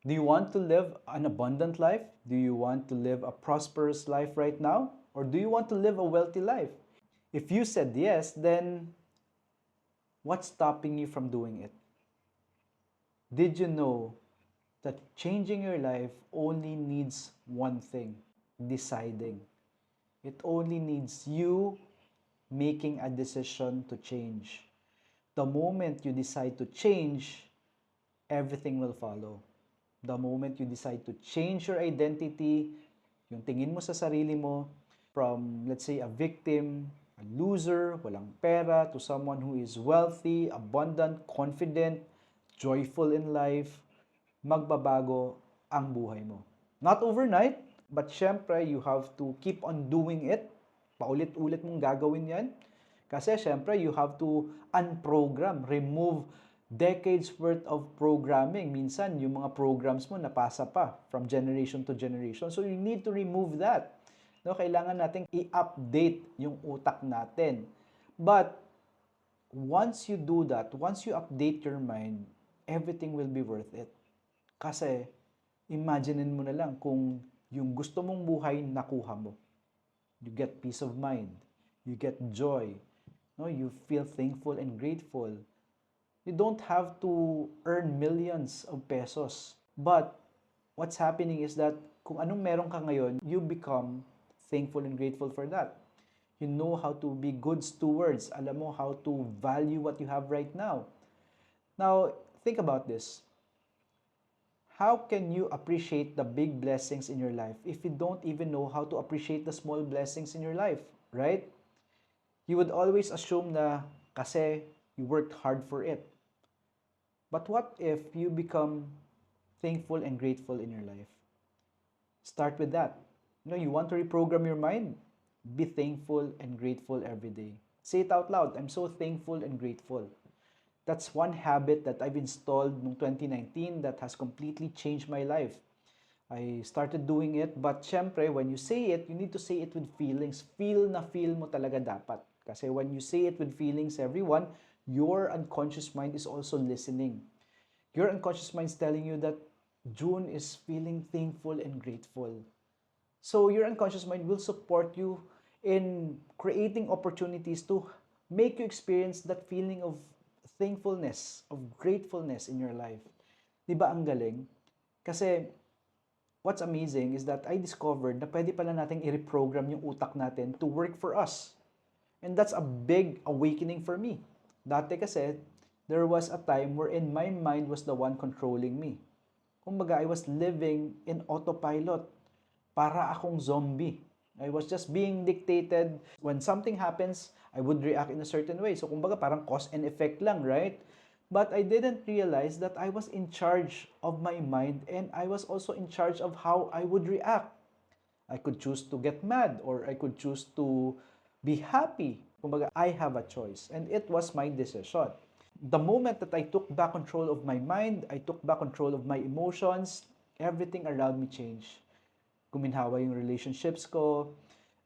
Do you want to live an abundant life? Do you want to live a prosperous life right now? Or do you want to live a wealthy life? If you said yes, then what's stopping you from doing it? Did you know that changing your life only needs one thing: deciding? It only needs you making a decision to change. The moment you decide to change, everything will follow. The moment you decide to change your identity, yung tingin mo sa sarili mo, from, let's say, a victim, a loser, walang pera, to someone who is wealthy, abundant, confident, joyful in life, magbabago ang buhay mo. Not overnight, but syempre, you have to keep on doing it. Paulit-ulit mong gagawin yan. Kasi syempre, you have to unprogram, remove decades worth of programming. Minsan, yung mga programs mo napasa pa from generation to generation. So, you need to remove that. No, kailangan nating i-update yung utak natin. But, once you do that, once you update your mind, everything will be worth it. Kasi, imaginein mo na lang kung yung gusto mong buhay nakuha mo. You get peace of mind. You get joy. No, you feel thankful and grateful. You don't have to earn millions of pesos. But what's happening is that kung anong meron ka ngayon, you become thankful and grateful for that. You know how to be good stewards. Alam mo how to value what you have right now. Now, think about this. How can you appreciate the big blessings in your life if you don't even know how to appreciate the small blessings in your life, right? You would always assume na kasi you worked hard for it. But what if you become thankful and grateful in your life? Start with that. You want to reprogram your mind? Be thankful and grateful every day. Say it out loud. I'm so thankful and grateful. That's one habit that I've installed noong 2019 that has completely changed my life. I started doing it, but syempre, when you say it, you need to say it with feelings. Feel na feel mo talaga dapat. Kasi when you say it with feelings, everyone, your unconscious mind is also listening. Your unconscious mind is telling you that June is feeling thankful and grateful. So your unconscious mind will support you in creating opportunities to make you experience that feeling of thankfulness, of gratefulness in your life. Di ba ang galing? Kasi what's amazing is that I discovered na pwede pala nating i-reprogram yung utak natin to work for us. And that's a big awakening for me. Dati kasi, there was a time wherein my mind was the one controlling me. Kumbaga, I was living in autopilot. Para akong zombie. I was just being dictated. When something happens, I would react in a certain way. So, kumbaga, parang cause and effect lang, right? But I didn't realize that I was in charge of my mind and I was also in charge of how I would react. I could choose to get mad or I could choose to be happy. Kumbaga, I have a choice and it was my decision. The moment that I took back control of my mind, I took back control of my emotions, everything around me changed. Guminhawa yung relationships ko,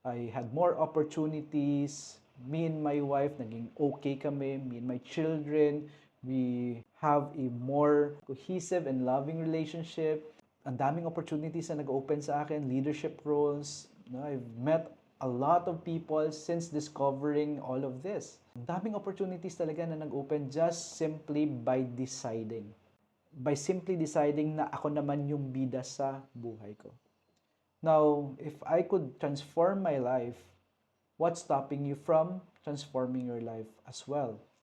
I had more opportunities, me and my wife, naging okay kami, me and my children, we have a more cohesive and loving relationship. Ang daming opportunities na nag-open sa akin, leadership roles. I've met a lot of people since discovering all of this. Ang daming opportunities talaga na nag-open just simply by deciding. By simply deciding na ako naman yung bida sa buhay ko. Now, if I could transform my life, what's stopping you from transforming your life as well?